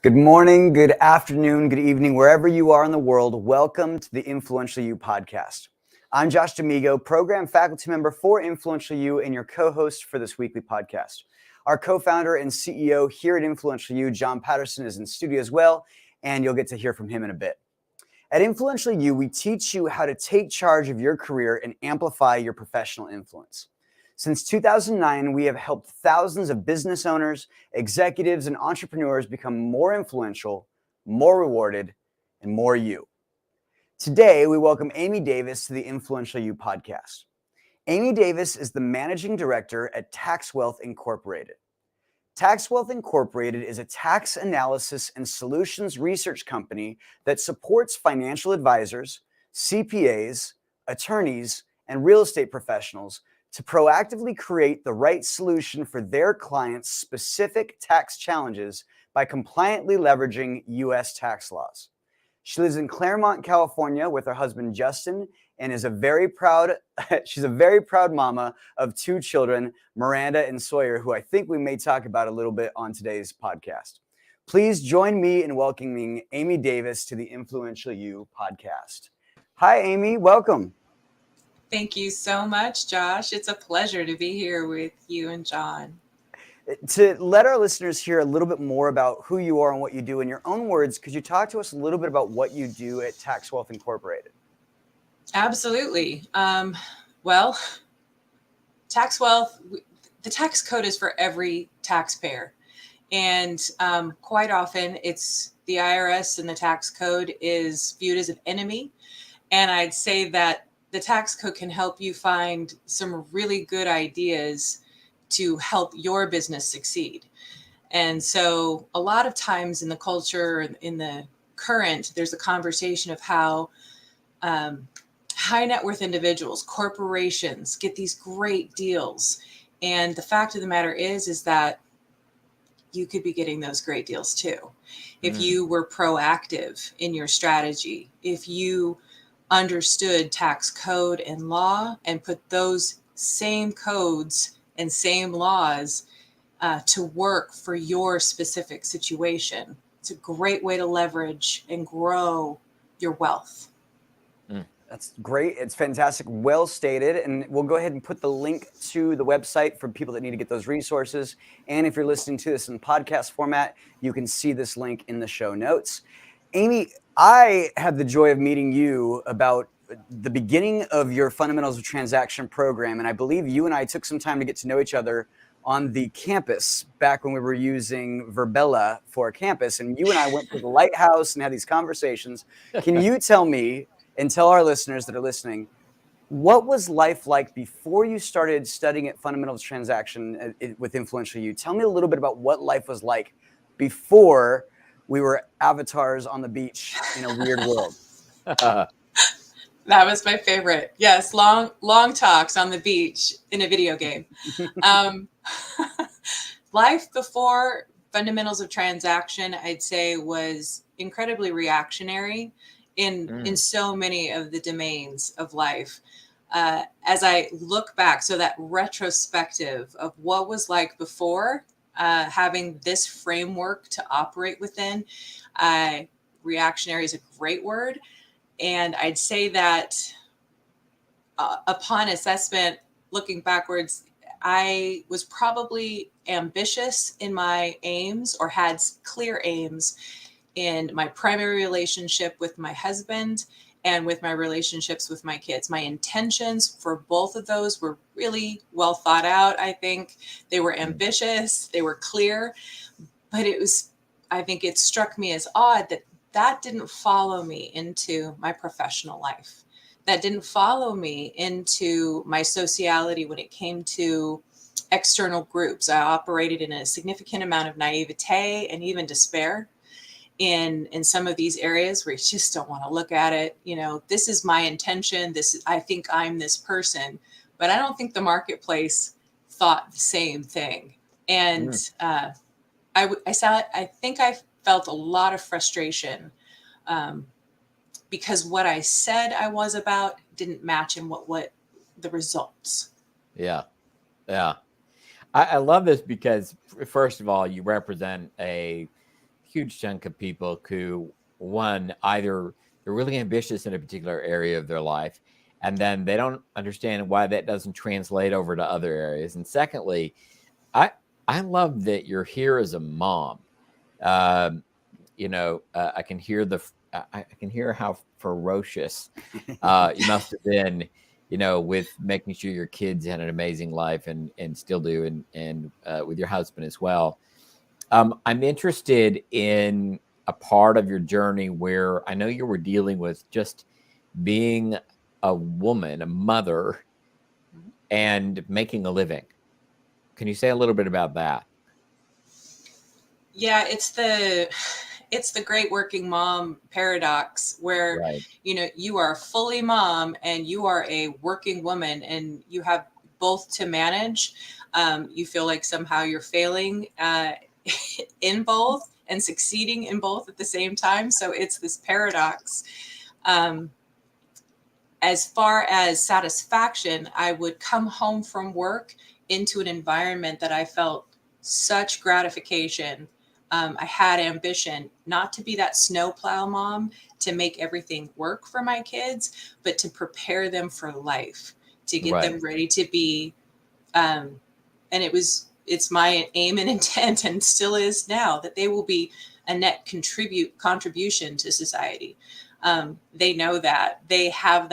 Good morning, good afternoon, good evening, wherever you are in the world. Welcome to the Influential You podcast. I'm Josh D'Amigo, program faculty member for Influential You and your co-host for this weekly podcast. Our co-founder and CEO here at Influential You, John Patterson, is in studio as well, and you'll get to hear from him in a bit. At Influential You, we teach you how to take charge of your career and amplify your professional influence. Since 2009, we have helped thousands of business owners, executives, and entrepreneurs become more influential, more rewarded, and more you. Today, we welcome Amy Davis to the Influential You podcast. Amy Davis is the managing director at TaxWealth Inc. TaxWealth Incorporated is a tax analysis and solutions research company that supports financial advisors, CPAs, attorneys, and real estate professionals to proactively create the right solution for their clients' specific tax challenges by compliantly leveraging U.S. tax laws. She lives in Claremont, California with her husband, Justin, and is she's a very proud mama of two children, Miranda and Sawyer, who I think we may talk about a little bit on today's podcast. Please join me in welcoming Amy Davis to the Influential You podcast. Hi, Amy. Welcome. Thank you so much, Josh. It's a pleasure to be here with you and John. To let our listeners hear a little bit more about who you are and what you do in your own words, could you talk to us a little bit about what you do at TaxWealth Incorporated? Absolutely. Well, TaxWealth, the tax code is for every taxpayer. And quite often it's the IRS, and the tax code is viewed as an enemy. And I'd say that the tax code can help you find some really good ideas to help your business succeed. And so a lot of times in the culture, in the current, there's a conversation of how high net worth individuals, corporations get these great deals. And the fact of the matter is that you could be getting those great deals too. If you were proactive in your strategy, if you understood tax code and law and put those same codes and same laws to work for your specific situation. It's a great way to leverage and grow your wealth. That's great. It's fantastic. Well stated. And we'll go ahead and put the link to the website for people that need to get those resources. And if you're listening to this in podcast format, you can see this link in the show notes. Amy, I had the joy of meeting you about the beginning of your Fundamentals of Transaction program. And I believe you and I took some time to get to know each other on the campus back when we were using Verbella for campus. And you and I went to the Lighthouse and had these conversations. Can you tell me and tell our listeners that are listening, what was life like before you started studying at Fundamentals of Transaction with Influential You? Tell me a little bit about what life was like before we were avatars on the beach in a weird world. That was my favorite. Yes, long talks on the beach in a video game. Life before Fundamentals of Transaction, I'd say, was incredibly reactionary in so many of the domains of life. As I look back, so that retrospective of what was like before, having this framework to operate within, reactionary is a great word. And I'd say that upon assessment, looking backwards, I was probably ambitious in my aims, or had clear aims in my primary relationship with my husband and with my relationships with my kids. My intentions for both of those were really well thought out. I think they were ambitious, they were clear, but I think it struck me as odd that didn't follow me into my professional life. That didn't follow me into my sociality when it came to external groups. I operated in a significant amount of naivete and even despair in some of these areas where you just don't want to look at it. You know, this is my intention. I think I'm this person, but I don't think the marketplace thought the same thing. And I think I felt a lot of frustration because what I said I was about didn't match in what the results. Yeah. I love this because, first of all, you represent a huge chunk of people who, one, either they're really ambitious in a particular area of their life, and then they don't understand why that doesn't translate over to other areas. And secondly, I I love that you're here as a mom. Um, I can hear I can hear how ferocious you must have been, with making sure your kids had an amazing life and still do, and with your husband as well. I'm interested in a part of your journey where I know you were dealing with just being a woman, a mother, and making a living. Can you say a little bit about that? Yeah, it's the great working mom paradox where, Right. you are fully mom and you are a working woman and you have both to manage. You feel like somehow you're failing in both and succeeding in both at the same time. So it's this paradox. Um, as far as satisfaction, I would come home from work into an environment that I felt such gratification. I had ambition not to be that snowplow mom to make everything work for my kids, but to prepare them for life, to get Right. them ready to be. Um, and it's my aim and intent, and still is now, that they will be a net contribution to society. They know that they have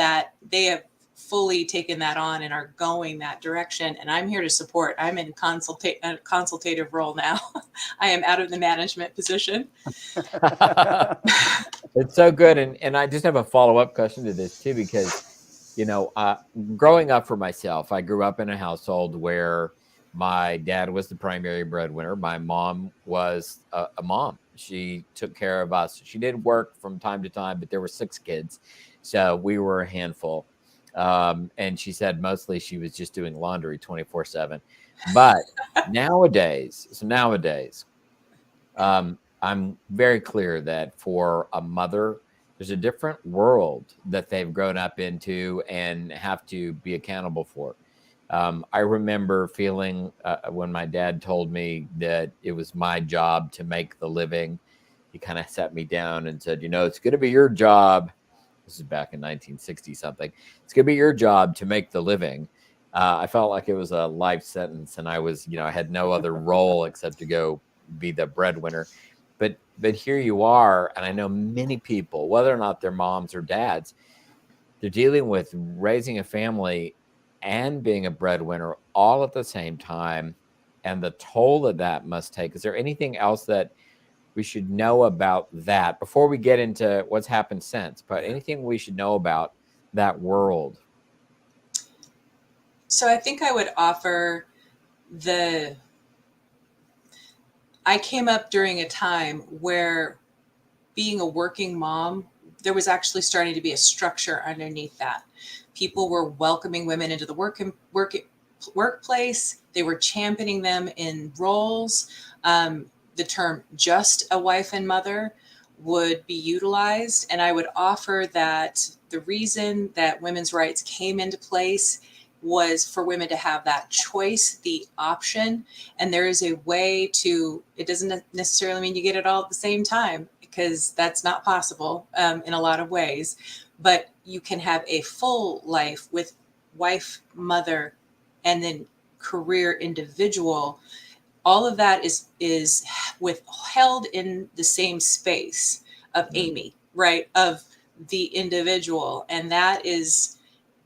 fully taken that on and are going that direction. And I'm here to support. I'm in a consultative role now. I am out of the management position. It's so good. And I just have a follow-up question to this too, because, growing up for myself, I grew up in a household where my dad was the primary breadwinner. My mom was a mom. She took care of us. She did work from time to time, but there were 6 kids. So we were a handful. And she said mostly she was just doing laundry 24/7. But nowadays, I'm very clear that for a mother, there's a different world that they've grown up into and have to be accountable for. I remember feeling when my dad told me that it was my job to make the living. He kind of sat me down and said, it's going to be your job. This is back in 1960 something. It's going to be your job to make the living. I felt like it was a life sentence, and I was, I had no other role except to go be the breadwinner. But here you are, and I know many people, whether or not they're moms or dads, they're dealing with raising a family and being a breadwinner all at the same time, and the toll that must take. Is there anything else that we should know about that before we get into what's happened since? But anything we should know about that world? So I think I would offer I came up during a time where being a working mom, there was actually starting to be a structure underneath that. People were welcoming women into the workplace. They were championing them in roles. The term just a wife and mother would be utilized. And I would offer that the reason that women's rights came into place was for women to have that choice, the option. And there is a way it doesn't necessarily mean you get it all at the same time, because that's not possible in a lot of ways. But you can have a full life with wife, mother, and then career individual. All of that is withheld in the same space of Amy, right? Of the individual. And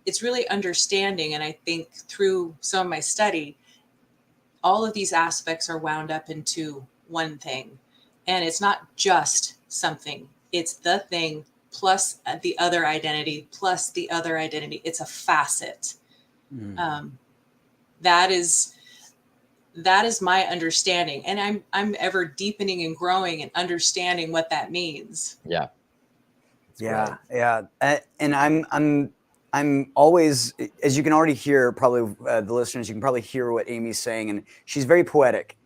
it's really understanding. And I think through some of my study, all of these aspects are wound up into one thing. And it's not just something, it's the thing plus the other identity plus the other identity. It's a facet. That is my understanding, and I'm ever deepening and growing and understanding what that means. Yeah. Yeah, yeah, and I'm always, as you can already hear, probably the listeners, you can probably hear what Amy's saying, and she's very poetic.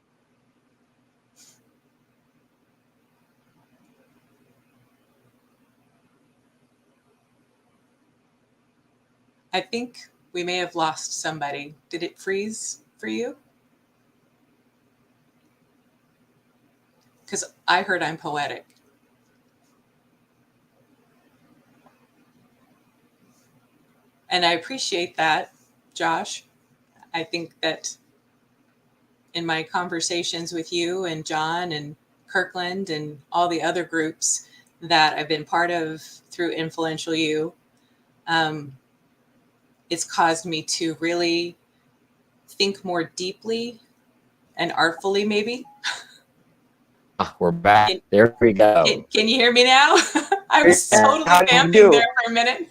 I think we may have lost somebody. Did it freeze for you? because I heard I'm poetic. And I appreciate that, Josh. I think that in my conversations with you and John and Kirkland and all the other groups that I've been part of through Influential You, it's caused me to really think more deeply and artfully, maybe. We're back. There we go. Can you hear me now? I was totally vamping there for a minute.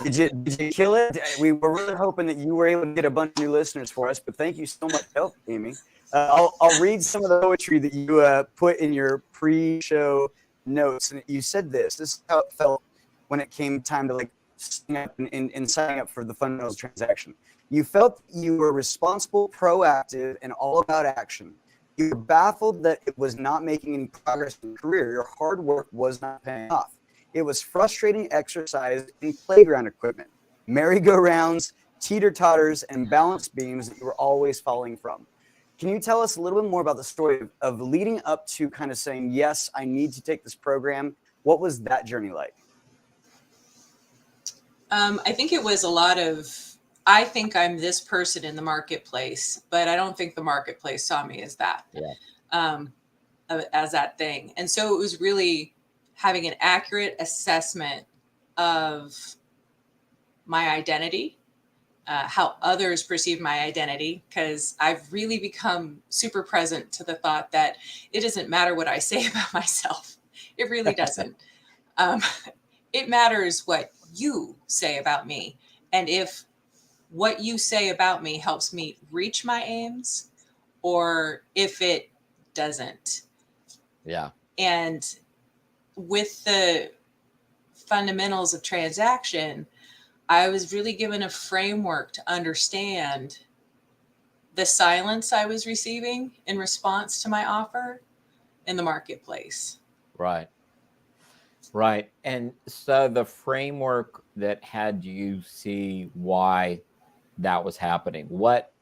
Did you kill it? We were really hoping that you were able to get a bunch of new listeners for us, but thank you so much for help, Amy. I'll read some of the poetry that you put in your pre-show notes. And you said this. This is how it felt when it came time to like sign up and signing up for the fundamentals transaction. You felt you were responsible, proactive, and all about action. You were baffled that it was not making any progress in your career. Your hard work was not paying off. It was frustrating exercise in playground equipment, merry-go-rounds, teeter-totters, and balance beams that you were always falling from. Can you tell us a little bit more about the story of leading up to kind of saying, yes, I need to take this program? What was that journey like? I think it was a lot of, I think I'm this person in the marketplace, but I don't think the marketplace saw me as that, as that thing. And so it was really having an accurate assessment of my identity, how others perceive my identity, because I've really become super present to the thought that it doesn't matter what I say about myself. It really doesn't. It matters what you say about me. And if what you say about me helps me reach my aims, or if it doesn't. Yeah. And with the fundamentals of transaction, I was really given a framework to understand the silence I was receiving in response to my offer in the marketplace. Right. Right. And so the framework that had you see why that was happening, what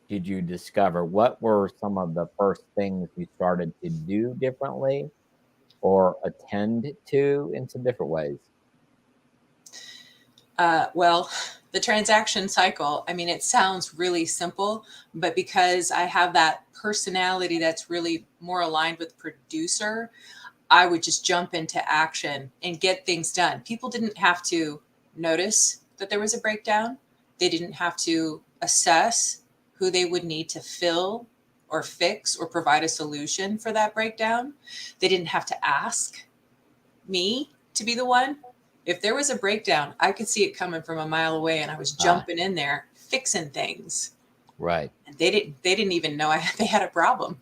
did you discover? What were some of the first things you started to do differently or attend to in some different ways? Well, the transaction cycle, I mean, it sounds really simple, but because I have that personality that's really more aligned with producer, I would just jump into action and get things done. People didn't have to notice that there was a breakdown. They didn't have to assess who they would need to fill or fix or provide a solution for that breakdown. They didn't have to ask me to be the one. If there was a breakdown, I could see it coming from a mile away, and I was jumping in there fixing things. Right. And they didn't even know they had a problem.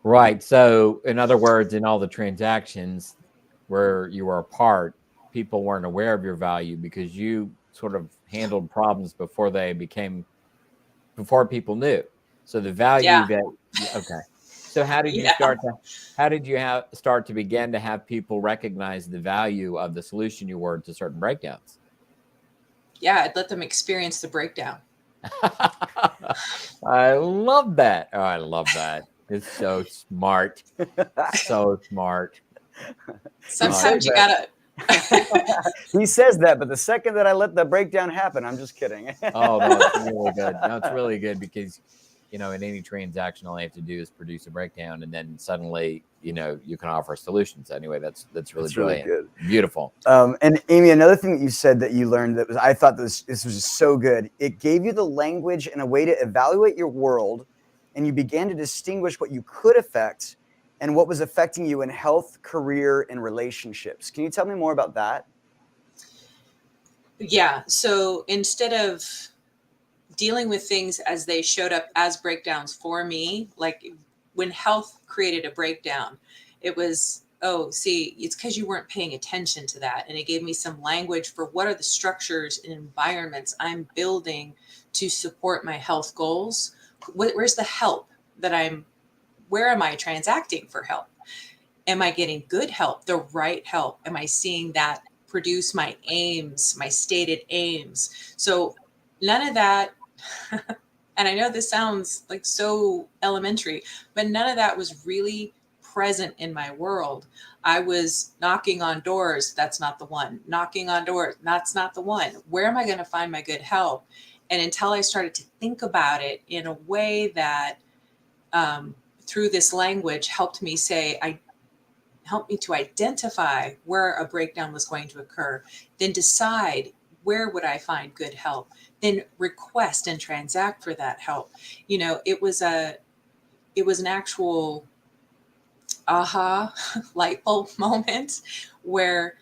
Right. So in other words, in all the transactions where you were a part, people weren't aware of your value because you sort of handled problems before people knew. So the value okay. So how did you start to begin to have people recognize the value of the solution you were to certain breakdowns? Yeah, I'd let them experience the breakdown. I love that. Oh, I love that. It's so smart. So smart. Sometimes you gotta. He says that, but the second that I let the breakdown happen, I'm just kidding. Oh, that's really good. No, it's really good because, in any transaction, all you have to do is produce a breakdown, and then suddenly, you can offer solutions. Anyway, that's really brilliant. Really good. Beautiful. And Amy, another thing that you said that you learned I thought this was just so good. It gave you the language and a way to evaluate your world, and you began to distinguish what you could affect and what was affecting you in health, career, and relationships. Can you tell me more about that? Yeah. So instead of dealing with things as they showed up as breakdowns for me, like when health created a breakdown, it was, it's because you weren't paying attention to that. And it gave me some language for what are the structures and environments I'm building to support my health goals. Where's the help where am I transacting for help? Am I getting good help, the right help? Am I seeing that produce my aims, my stated aims? So none of that, And I know this sounds like so elementary, but none of that was really present in my world. I was knocking on doors. That's not the one. Knocking on doors. That's not the one. Where am I going to find my good help? And until I started to think about it in a way that through this language helped me to identify where a breakdown was going to occur, then decide where would I find good help, then request and transact for that help. It was an actual aha light bulb moment where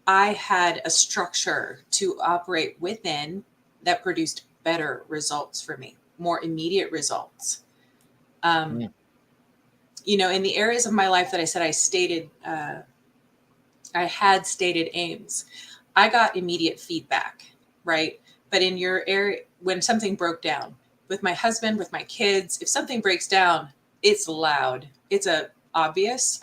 I had a structure to operate within that produced better results for me, more immediate results. In the areas of my life that I said I had stated aims, I got immediate feedback, right? But in your area, when something broke down with my husband, with my kids, if something breaks down, it's loud. It's obvious.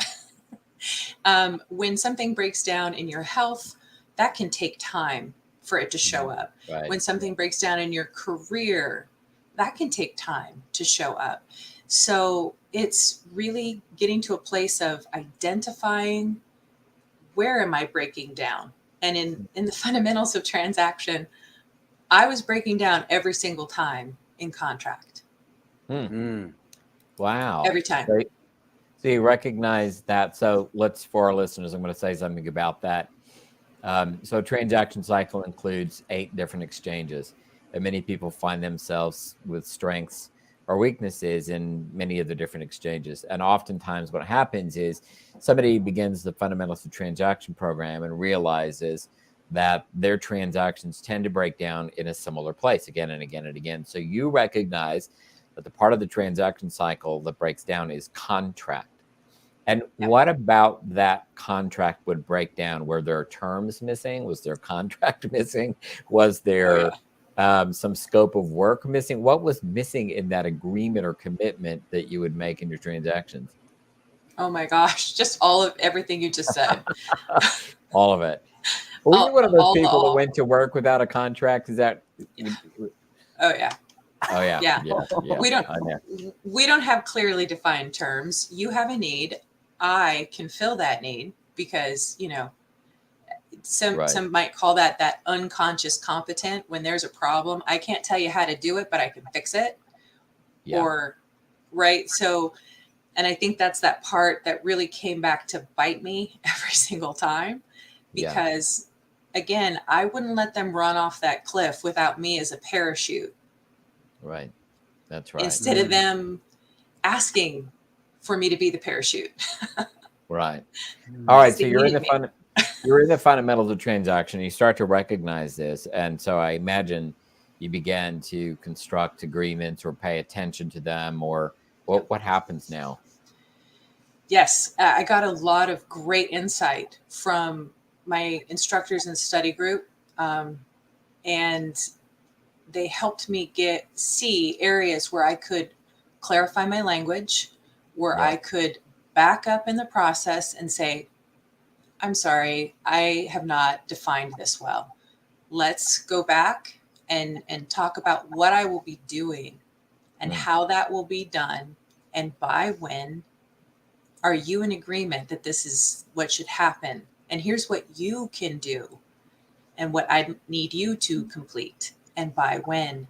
When something breaks down in your health, that can take time for it to show up. Right. When something breaks down in your career, that can take time to show up. So it's really getting to a place of identifying where am I breaking down? And in the fundamentals of transaction, I was breaking down every single time in contract. Wow. Every time. So you recognize that. So for our listeners, I'm going to say something about that. So a transaction cycle includes 8 different exchanges, and many people find themselves with strengths or weaknesses in many of the different exchanges. And oftentimes what happens is somebody begins the fundamentals of transaction program and realizes that their transactions tend to break down in a similar place again and again and again. So you recognize that the part of the transaction cycle that breaks down is contract. And what about that contract would break down? Were there terms missing? Was there contract missing? Was there some scope of work missing? What was missing in that agreement or commitment that you would make in your transactions? Oh my gosh, just everything you just said. All of it. Were you one of those people that went to work without a contract? Is that? Oh yeah. Oh yeah. Yeah. We don't have clearly defined terms. You have a need. I can fill that need because, some might call that unconscious competent. When there's a problem, I can't tell you how to do it, but I can fix it. Yeah. Right. So, and I think that's that part that really came back to bite me every single time because again, I wouldn't let them run off that cliff without me as a parachute. Right. That's right. Instead of them asking for me to be the parachute. Right. All right. So you're in the fundamentals of transaction. You start to recognize this. And so I imagine you began to construct agreements or pay attention to them, or what happens now? Yes. I got a lot of great insight from my instructors in study group. And they helped me see areas where I could clarify my language, where I could back up in the process and say, I'm sorry, I have not defined this well. Let's go back and talk about what I will be doing and how that will be done and by when. Are you in agreement that this is what should happen? And here's what you can do and what I need you to complete and by when.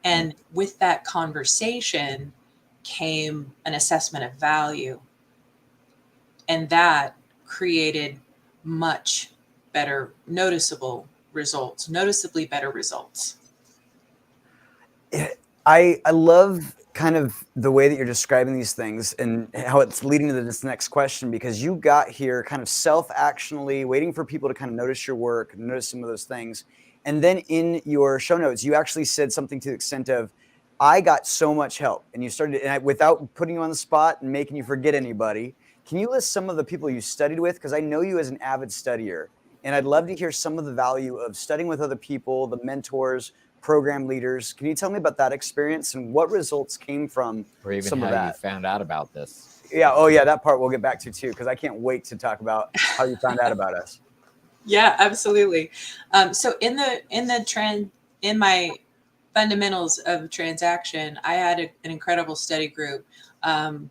And with that conversation came an assessment of value. And that created much better, noticeably better results. I love kind of the way that you're describing these things and how it's leading to this next question, because you got here kind of self-actionally waiting for people to kind of notice your work, notice some of those things. And then in your show notes, you actually said something to the extent of, I got so much help. And you started, without putting you on the spot and making you forget anybody, can you list some of the people you studied with? Because I know you as an avid studier, and I'd love to hear some of the value of studying with other people, the mentors, program leaders. Can you tell me about that experience and what results came from or even some how of that? You found out about this? Yeah. Oh yeah. That part we'll get back to too, because I can't wait to talk about how you found out about us. Yeah, absolutely. So in my fundamentals of transaction, I had an incredible study group. And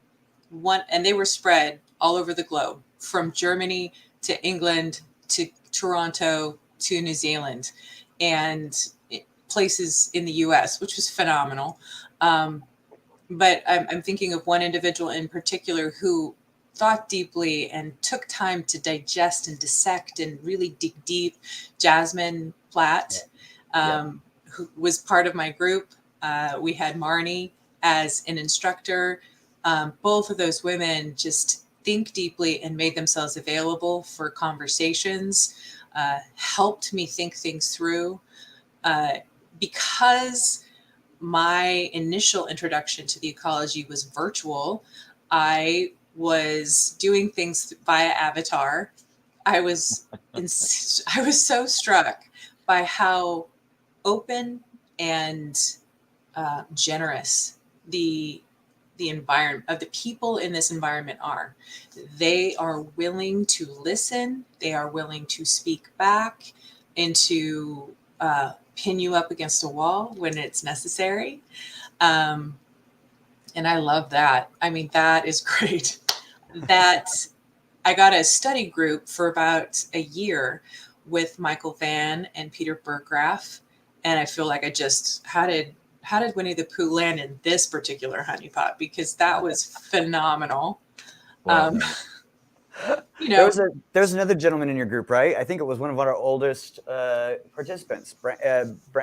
they were spread all over the globe, from Germany to England to Toronto to New Zealand, and places in the US, which was phenomenal. But I'm thinking of one individual in particular who thought deeply and took time to digest and dissect and really dig deep. Jasmine Platt, who was part of my group. We had Marnie as an instructor. Both of those women just think deeply and made themselves available for conversations, helped me think things through. Because my initial introduction to the ecology was virtual, I was doing things via avatar. I was so struck by how open and generous the environment of the people in this environment are. They are willing to listen. They are willing to speak back and to pin you up against a wall when it's necessary. And I love that. I mean, that is great. That I got a study group for about a year with Michael Vann and Peter Burgraff. And I feel like how did Winnie the Pooh land in this particular honeypot? Because that was phenomenal. Wow. There was another gentleman in your group, right? I think it was one of our oldest participants.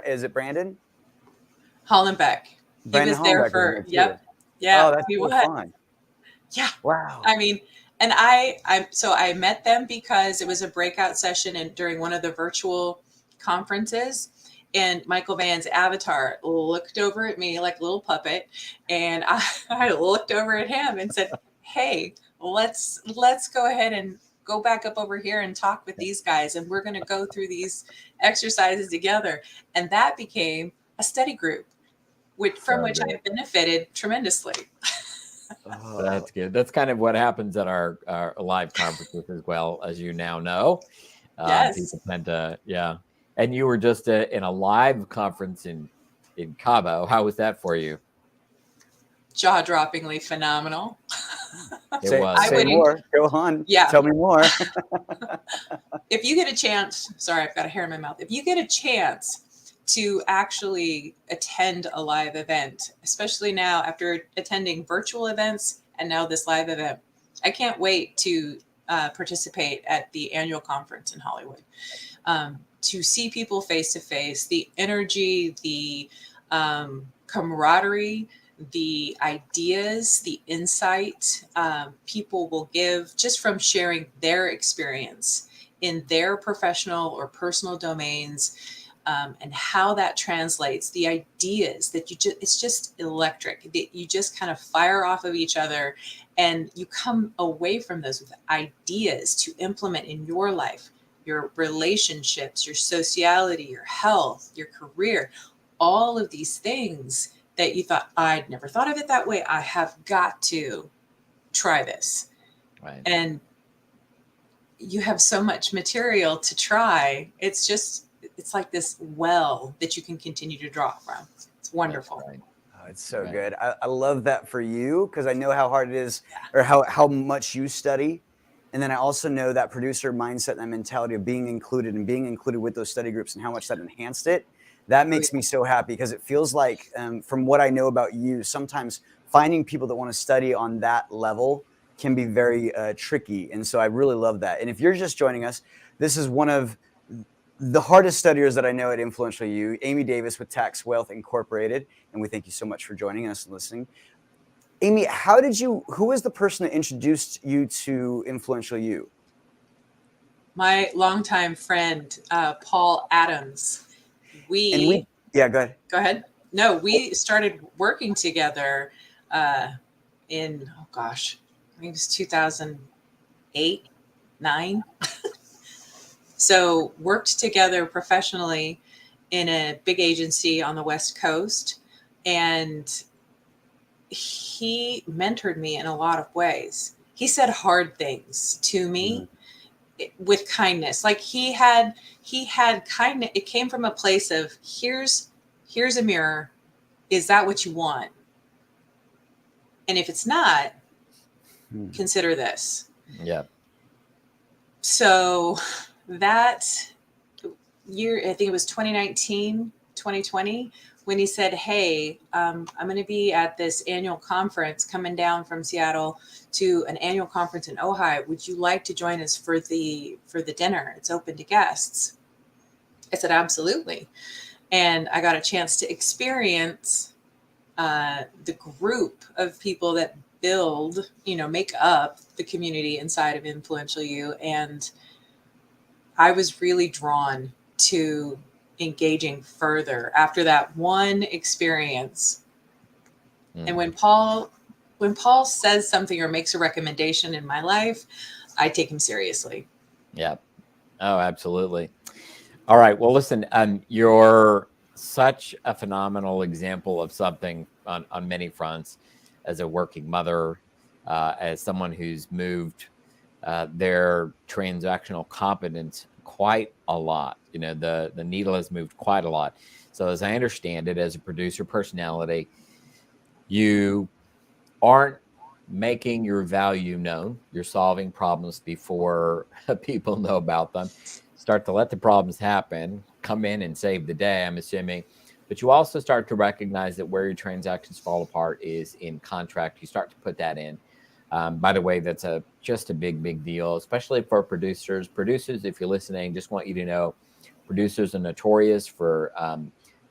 Is it Brandon? Hollenbeck. He was there for, yep. Yeah. Oh, that's so fun. Yeah. Wow. I mean, and I met them because it was a breakout session during one of the virtual conferences. And Michael Vann's avatar looked over at me like a little puppet. And I looked over at him and said, hey, let's go ahead and go back up over here and talk with these guys. And we're going to go through these exercises together. And that became a study group, from which I benefited tremendously. Oh, that's good. That's kind of what happens at our live conferences as well, as you now know. Yes. People tend to, yeah. And you were just in a live conference in Cabo. How was that for you? Jaw-droppingly phenomenal. It was. Say more. Go on. Yeah. Tell me more. If you get a chance, sorry, I've got a hair in my mouth. If you get a chance to actually attend a live event, especially now after attending virtual events and now this live event, I can't wait to participate at the annual conference in Hollywood. To see people face to face, the energy, the camaraderie, the ideas, the insight people will give just from sharing their experience in their professional or personal domains, and how that translates, the ideas that it's just electric. You just kind of fire off of each other and you come away from those with ideas to implement in your life, your relationships, your sociality, your health, your career, all of these things that you thought, I'd never thought of it that way. I have got to try this. Right. And you have so much material to try. It's like this well that you can continue to draw from. It's wonderful. Right. Oh, it's so good. I love that for you, because I know how hard it is, or how much you study. And then I also know that producer mindset and that mentality of being included with those study groups and how much that enhanced it. That makes me so happy, because it feels like, from what I know about you, sometimes finding people that want to study on that level can be very tricky. And so I really love that. And if you're just joining us, this is one of the hardest studiers that I know at Influential You, Amy Davis with TaxWealth Incorporated. And we thank you so much for joining us and listening. Amy, who was the person that introduced you to Influential You? My longtime friend, Paul Adams. Go ahead. Go ahead. No, we started working together in, I think it was 2008, 9. So worked together professionally in a big agency on the West Coast. And he mentored me in a lot of ways. He said hard things to me with kindness. Like he had kindness. It came from a place of, here's here's a mirror. Is that what you want? And if it's not, consider this. Yeah. So that year, I think it was 2019, 2020, when he said, hey, I'm going to be at this annual conference coming down from Seattle to an annual conference in Ojai. Would you like to join us for the dinner? It's open to guests. I said, absolutely. And I got a chance to experience the group of people that build, make up the community inside of Influential You. And I was really drawn to engaging further after that one experience. And when Paul says something or makes a recommendation in my life, I take him seriously. Yeah. Oh, absolutely. All right. Well, listen, you're such a phenomenal example of something on many fronts, as a working mother, as someone who's moved their transactional competence quite a lot. The needle has moved quite a lot. So as I understand it, as a producer personality, you aren't making your value known. You're solving problems before people know about them. Start to let the problems happen, come in and save the day, I'm assuming. But you also start to recognize that where your transactions fall apart is in contract. You start to put that in. By the way, that's just a big deal, especially for producers. Producers, if you're listening, just want you to know, producers are notorious for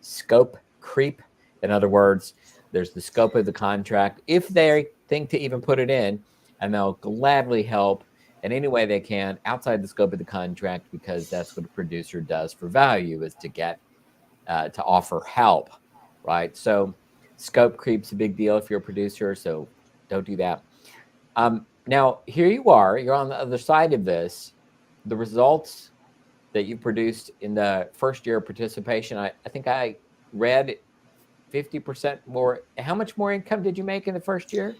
scope creep. In other words, there's the scope of the contract. If they think to even put it in, and they'll gladly help in any way they can outside the scope of the contract, because that's what a producer does for value, is to get to offer help, right? So scope creep's a big deal if you're a producer, so don't do that. Now, here you are, you're on the other side of this. The results that you produced in the first year of participation, I think I read 50% more. How much more income did you make in the first year?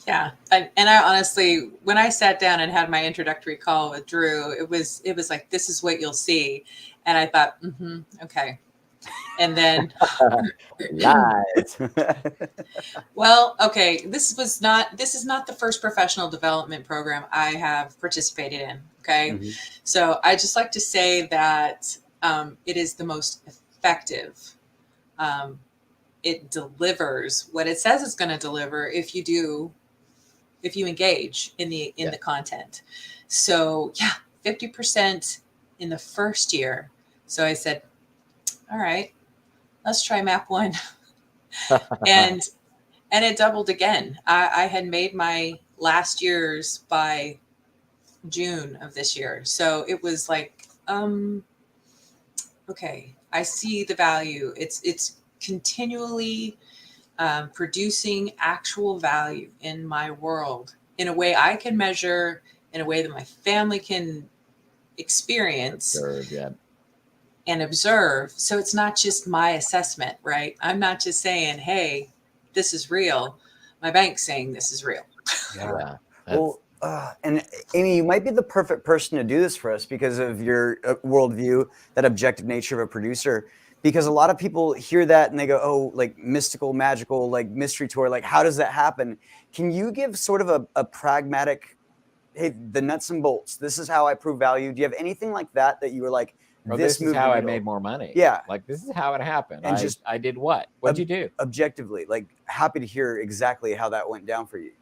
Yeah. And I honestly, when I sat down and had my introductory call with Drew, it was like, this is what you'll see. And I thought, okay. And then Lies. well, okay, this is not the first professional development program I have participated in. Okay. So I just like to say that it is the most effective. It delivers what it says it's going to deliver if you engage in the content. So yeah, 50% in the first year. So I said, all right, let's try map one. and it doubled again. I had made my last year's by June of this year. So it was like, okay, I see the value. It's continually producing actual value in my world in a way I can measure, in a way that my family can experience and observe. So it's not just my assessment, right? I'm not just saying, hey, this is real. My bank's saying this is real. Yeah. Well, and Amy, you might be the perfect person to do this for us because of your worldview, that objective nature of a producer. Because a lot of people hear that and they go, oh, like mystical, magical, like mystery tour, like how does that happen? Can you give sort of a pragmatic, hey, the nuts and bolts, this is how I prove value? Do you have anything like that you were like, this is how I made more money? Yeah. Like, this is how it happened. And I did what? What'd you do? Objectively, like happy to hear exactly how that went down for you.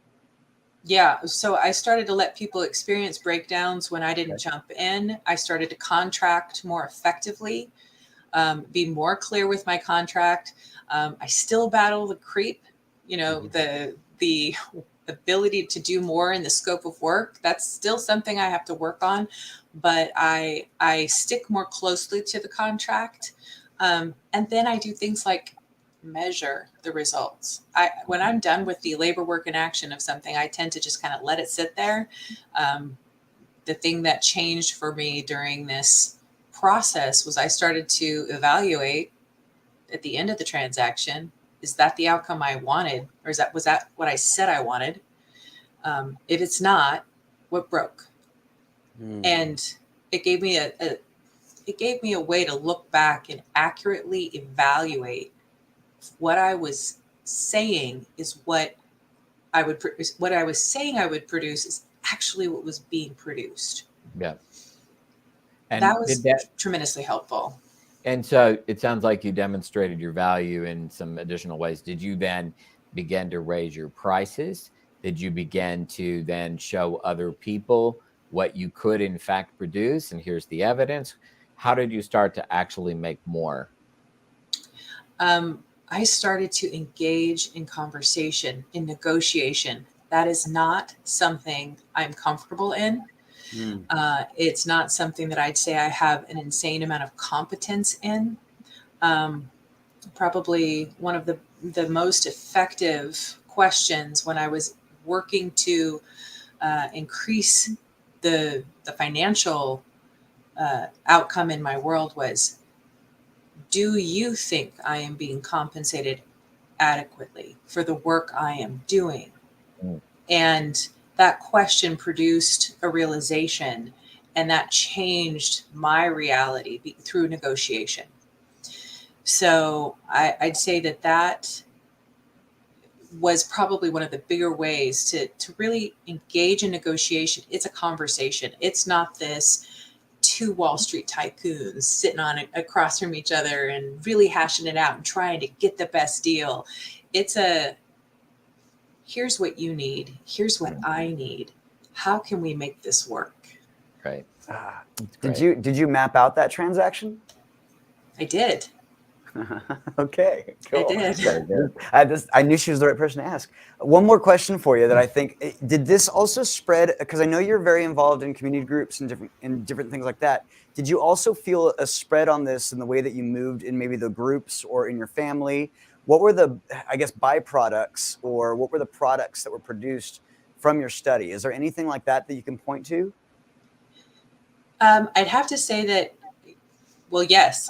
Yeah. So I started to let people experience breakdowns when I didn't jump in. I started to contract more effectively. Be more clear with my contract. I still battle the creep, the ability to do more in the scope of work. That's still something I have to work on, but I stick more closely to the contract. And then I do things like measure the results. When I'm done with the labor, work, and action of something, I tend to just kind of let it sit there. The thing that changed for me during this process was I started to evaluate at the end of the transaction, is that the outcome I wanted? Or was that what I said I wanted? If it's not, what broke? And it gave me it gave me a way to look back and accurately evaluate what I was saying is what I would produce. What I was saying I would produce is actually what was being produced. Yeah. And That was tremendously helpful. And so it sounds like you demonstrated your value in some additional ways. Did you then begin to raise your prices? Did you begin to then show other people what you could in fact produce? And here's the evidence. How did you start to actually make more? I started to engage in conversation, in negotiation. That is not something I'm comfortable in. It's not something that I'd say I have an insane amount of competence in. Probably one of the most effective questions when I was working to increase the financial outcome in my world was, do you think I am being compensated adequately for the work I am doing? Mm. And that question produced a realization, and that changed my reality through negotiation. So I'd say that was probably one of the bigger ways to really engage in negotiation. It's a conversation. It's not this two Wall Street tycoons sitting on it across from each other and really hashing it out and trying to get the best deal. It's here's what you need. Here's what I need. How can we make this work? Right. Did you map out that transaction? I did. Okay, cool. I did. I knew she was the right person to ask. One more question for you that I think, did this also spread, because I know you're very involved in community groups and different things like that. Did you also feel a spread on this in the way that you moved in maybe the groups or in your family? What were the, I guess, byproducts, or what were the products that were produced from your study? Is there anything like that you can point to? I'd have to say that, well, yes,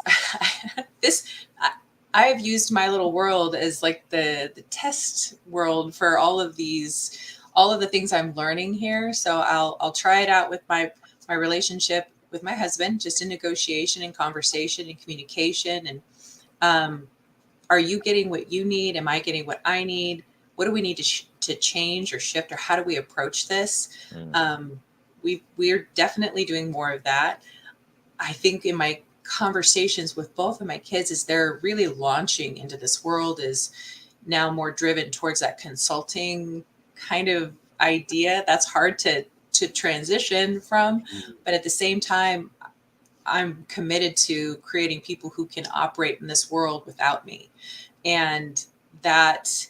I have used my little world as like the test world for all of the things I'm learning here. So I'll try it out with my relationship with my husband, just in negotiation and conversation and communication. And are you getting what you need? Am I getting what I need? What do we need to change or shift, or how do we approach this? We're definitely doing more of that. I think in my conversations with both of my kids, as they're really launching into this world, is now more driven towards that consulting kind of idea. That's hard to transition from, but at the same time, I'm committed to creating people who can operate in this world without me. And that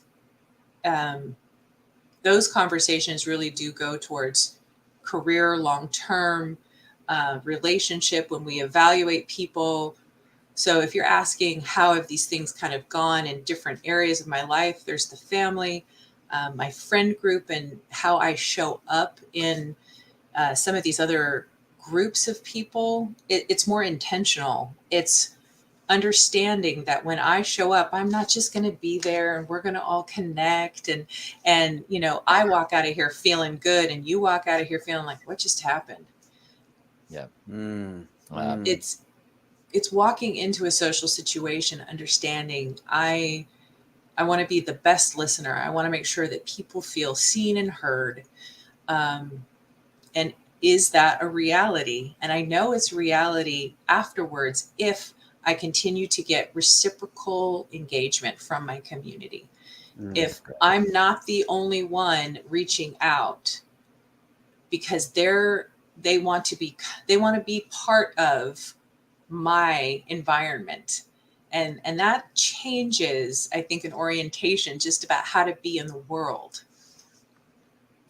those conversations really do go towards career, long-term relationship when we evaluate people. So if you're asking how have these things kind of gone in different areas of my life, there's the family, my friend group, and how I show up in some of these other groups of people. It's more intentional. It's understanding that when I show up, I'm not just going to be there and we're going to all connect and I walk out of here feeling good and you walk out of here feeling like, what just happened? Yeah. It's walking into a social situation, understanding I want to be the best listener. I want to make sure that people feel seen and heard. And is that a reality? And I know it's reality afterwards if I continue to get reciprocal engagement from my community. If I'm not the only one reaching out because they want to be part of my environment. And that changes, I think, an orientation just about how to be in the world.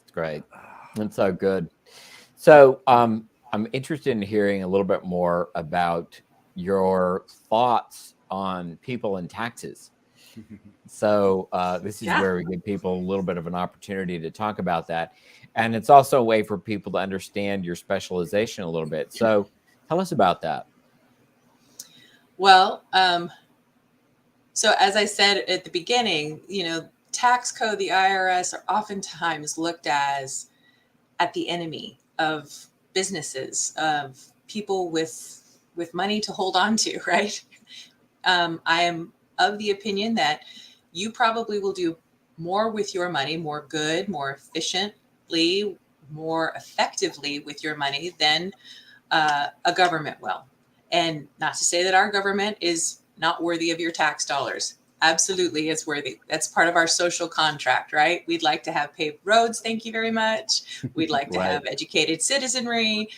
That's great. That's so good. So I'm interested in hearing a little bit more about your thoughts on people and taxes. So this is where we give people a little bit of an opportunity to talk about that. And it's also a way for people to understand your specialization a little bit. So tell us about that. Well, so as I said at the beginning, tax code, the IRS are oftentimes looked at the enemy of businesses, of people with with money to hold on to, right? I am of the opinion that you probably will do more with your money, more good, more efficiently, more effectively with your money than a government will. And not to say that our government is not worthy of your tax dollars. Absolutely, it's worthy. That's part of our social contract, right? We'd like to have paved roads. Thank you very much. We'd like to have educated citizenry,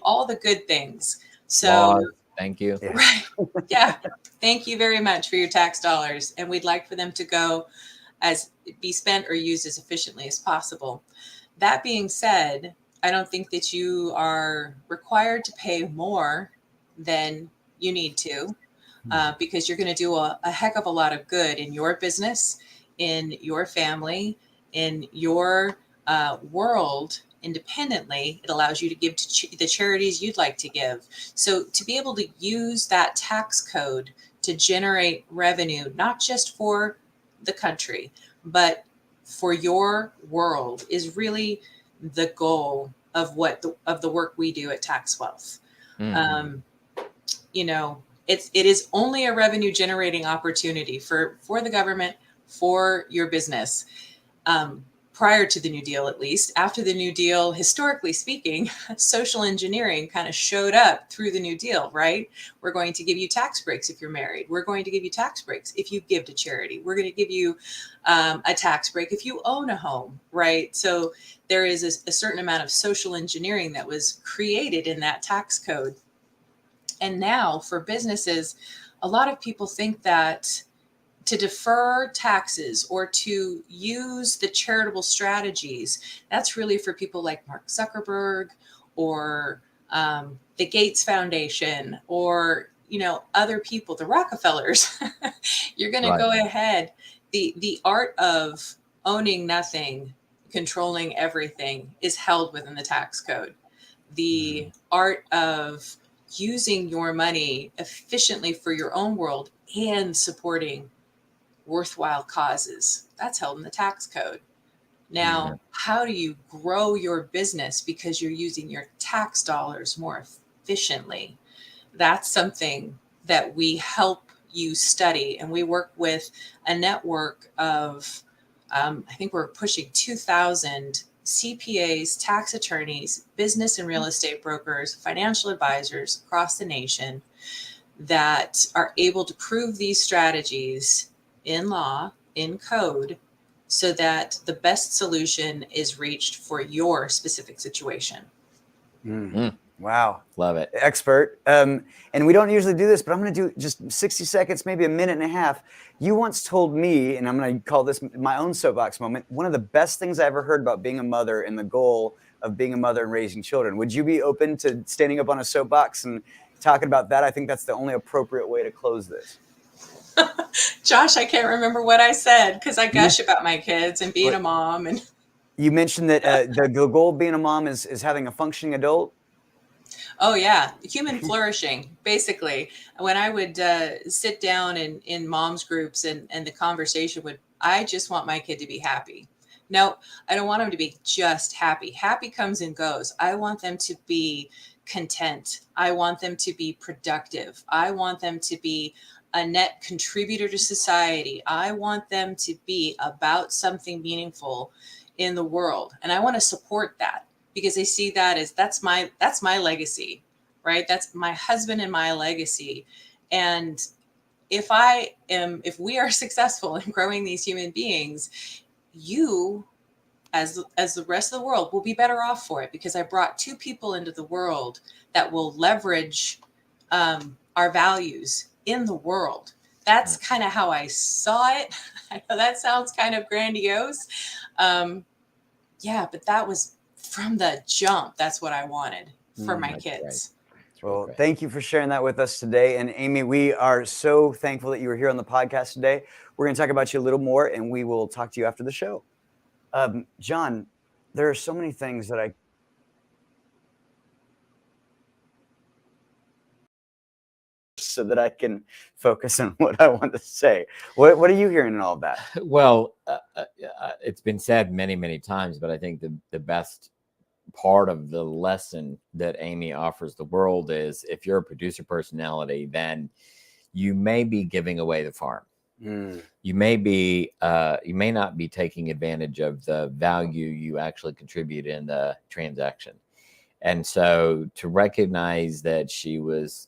all the good things. So, laws, thank you. Right. Yeah. Thank you very much for your tax dollars. And we'd like for them to be spent or used as efficiently as possible. That being said, I don't think that you are required to pay more than you need to, because you're going to do a heck of a lot of good in your business, in your family, in your world independently. It allows you to give to the charities you'd like to give. So to be able to use that tax code to generate revenue, not just for the country, but for your world, is really the goal of the work we do at TaxWealth. Mm-hmm. It is only a revenue generating opportunity for the government, for your business. Prior to the New Deal, at least. After the New Deal, historically speaking, social engineering kind of showed up through the New Deal, right? We're going to give you tax breaks if you're married. We're going to give you tax breaks if you give to charity. We're going to give you a tax break if you own a home, right? So there is a certain amount of social engineering that was created in that tax code. And now for businesses, a lot of people think that to defer taxes or to use the charitable strategies, that's really for people like Mark Zuckerberg or the Gates Foundation or, other people, the Rockefellers. You're going to go ahead. The art of owning nothing, controlling everything is held within the tax code. The art of using your money efficiently for your own world and supporting worthwhile causes, that's held in the tax code. Now, how do you grow your business because you're using your tax dollars more efficiently? That's something that we help you study. And we work with a network of, I think we're pushing 2,000 CPAs, tax attorneys, business and real estate brokers, financial advisors across the nation that are able to prove these strategies in law, in code, so that the best solution is reached for your specific situation. Wow. Love it. Expert. And we don't usually do this, but I'm going to do just 60 seconds, maybe a minute and a half. You once told me, and I'm going to call this my own soapbox moment, one of the best things I ever heard about being a mother and the goal of being a mother and raising children. Would you be open to standing up on a soapbox and talking about that? I think that's the only appropriate way to close this. Josh, I can't remember what I said because I gush about my kids and being a mom. And you mentioned that the goal of being a mom is having a functioning adult. Oh yeah, human flourishing. Basically, when I would sit down in moms groups and the conversation would, I just want my kid to be happy. No, I don't want them to be just happy. Happy comes and goes. I want them to be content. I want them to be productive. I want them to be a net contributor to society. I want them to be about something meaningful in the world. And I want to support that because I see that as that's my legacy, right? That's my husband and my legacy. And if we are successful in growing these human beings, you as the rest of the world will be better off for it because I brought two people into the world that will leverage our values in the world. That's kind of how I saw it. I know that sounds kind of grandiose. But that was from the jump. That's what I wanted for my kids. Well, thank you for sharing that with us today. And Amy, we are so thankful that you were here on the podcast today. We're going to talk about you a little more and we will talk to you after the show. John, there are so many things that so that I can focus on what I want to say. What are you hearing in all of that? Well, it's been said many, many times, but I think the best part of the lesson that Amy offers the world is if you're a producer personality, then you may be giving away the farm. You may not be taking advantage of the value you actually contribute in the transaction. And so to recognize that she was,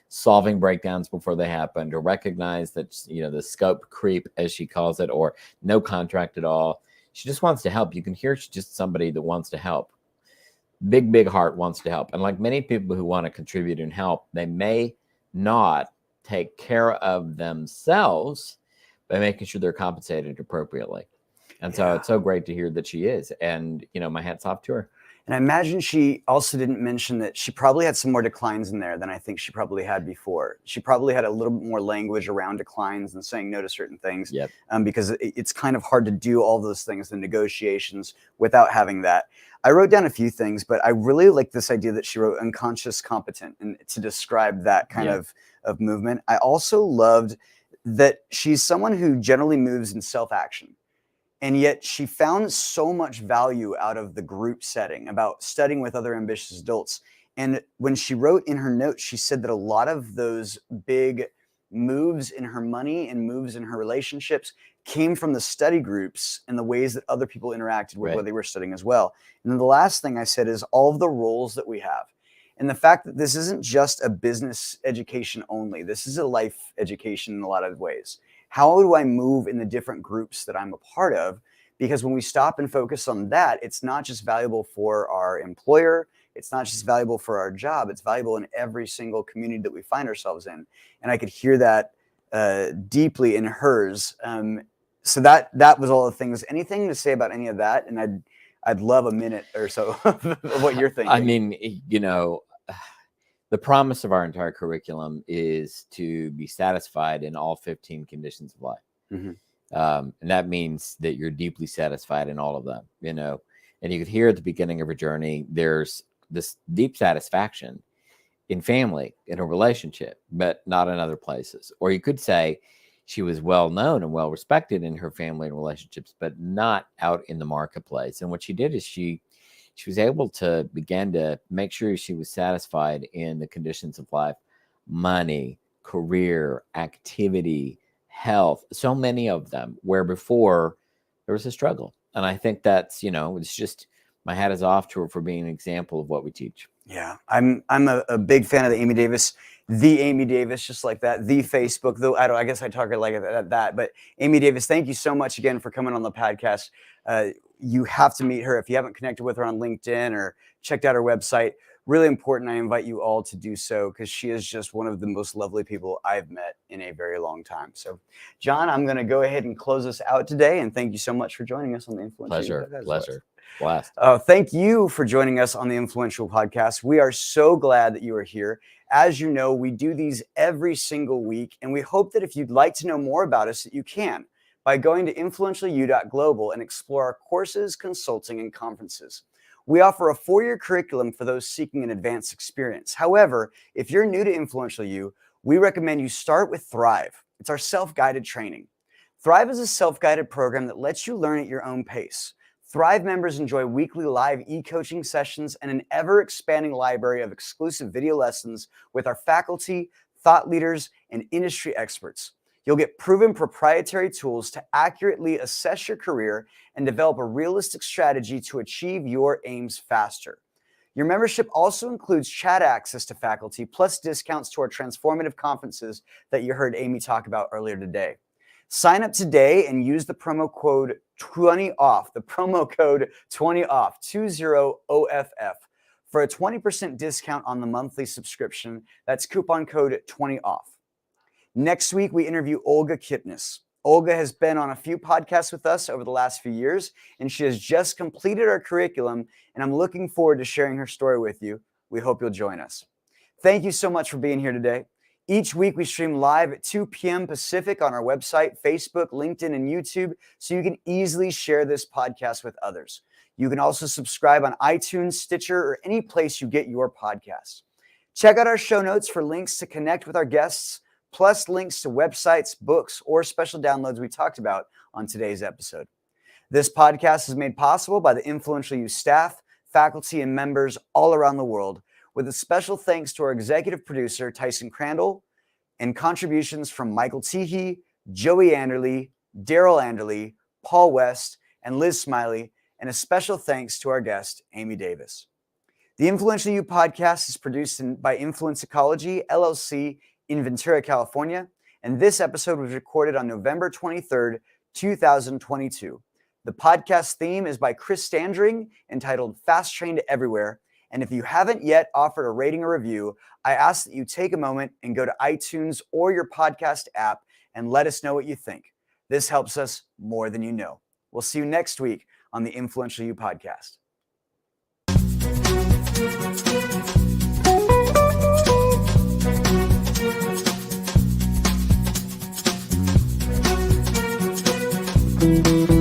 solving breakdowns before they happen, to recognize that, the scope creep, as she calls it, or no contract at all. She just wants to help. You can hear she's just somebody that wants to help. Big heart, wants to help. And like many people who want to contribute and help, they may not take care of themselves by making sure they're compensated appropriately. And so it's so great to hear that she is. And, my hat's off to her. And I imagine she also didn't mention that she probably had some more declines in there than I think she probably had before. She probably had a little bit more language around declines and saying no to certain things. Yep. Because it's kind of hard to do all those things, the negotiations, without having that. I wrote down a few things, but I really like this idea that she wrote unconscious competent, and to describe that kind of movement. I also loved that she's someone who generally moves in self-action. And yet she found so much value out of the group setting, about studying with other ambitious adults. And when she wrote in her notes, she said that a lot of those big moves in her money and moves in her relationships came from the study groups and the ways that other people interacted with what they were studying as well. And then the last thing I said is all of the roles that we have. And the fact that this isn't just a business education only. This is a life education in a lot of ways. How do I move in the different groups that I'm a part of? Because when we stop and focus on that, it's not just valuable for our employer. It's not just valuable for our job. It's valuable in every single community that we find ourselves in. And I could hear that deeply in hers. So that was all the things. Anything to say about any of that? And I'd love a minute or so of what you're thinking. I mean, the promise of our entire curriculum is to be satisfied in all 15 conditions of life. And that means that you're deeply satisfied in all of them, and you could hear at the beginning of her journey, there's this deep satisfaction in family, in a relationship, but not in other places. Or you could say she was well known and well respected in her family and relationships, but not out in the marketplace. And what she did is she was able to begin to make sure she was satisfied in the conditions of life: money, career, activity, health, so many of them, where before there was a struggle. And I think that's, it's just, my hat is off to her for being an example of what we teach. Yeah, I'm a big fan of the Amy Davis, just like that, the Facebook, though I guess I talk like that, but Amy Davis, thank you so much again for coming on the podcast. You have to meet her if you haven't connected with her on LinkedIn or checked out her website. Really important. I invite you all to do so because she is just one of the most lovely people I've met in a very long time. So, John, I'm going to go ahead and close us out today. And thank you so much for joining us on the Influential Pleasure. Blast. Thank you for joining us on the Influential Podcast. We are so glad that you are here. As you know, we do these every single week, and we hope that if you'd like to know more about us, that you can by going to influentialu.global and explore our courses, consulting, and conferences. We offer a 4-year curriculum for those seeking an advanced experience. However, if you're new to Influential You, we recommend you start with Thrive. It's our self-guided training. Thrive is a self-guided program that lets you learn at your own pace. Thrive members enjoy weekly live e-coaching sessions and an ever-expanding library of exclusive video lessons with our faculty, thought leaders, and industry experts. You'll get proven proprietary tools to accurately assess your career and develop a realistic strategy to achieve your aims faster. Your membership also includes chat access to faculty, plus discounts to our transformative conferences that you heard Amy talk about earlier today. Sign up today and use the promo code 20OFF, 20OFF, for a 20% discount on the monthly subscription. That's coupon code 20OFF. Next week, we interview Olga Kipnis. Olga has been on a few podcasts with us over the last few years, and she has just completed our curriculum, and I'm looking forward to sharing her story with you. We hope you'll join us. Thank you so much for being here today. Each week, we stream live at 2 p.m. Pacific on our website, Facebook, LinkedIn, and YouTube, so you can easily share this podcast with others. You can also subscribe on iTunes, Stitcher, or any place you get your podcasts. Check out our show notes for links to connect with our guests, plus links to websites, books, or special downloads we talked about on today's episode. This podcast is made possible by the Influential You staff, faculty, and members all around the world, with a special thanks to our executive producer, Tyson Crandall, and contributions from Michael Teehee, Joey Anderley, Daryl Anderley, Paul West, and Liz Smiley, and a special thanks to our guest, Amy Davis. The Influential You podcast is produced by Influence Ecology, LLC, in Ventura, California, and this episode was recorded on November 23rd, 2022. The podcast theme is by Chris Standring, entitled Fast Trained Everywhere. And if you haven't yet offered a rating or review, I ask that you take a moment and go to iTunes or your podcast app and let us know what you think. This helps us more than you know. We'll see you next week on the Influential You podcast. Thank you.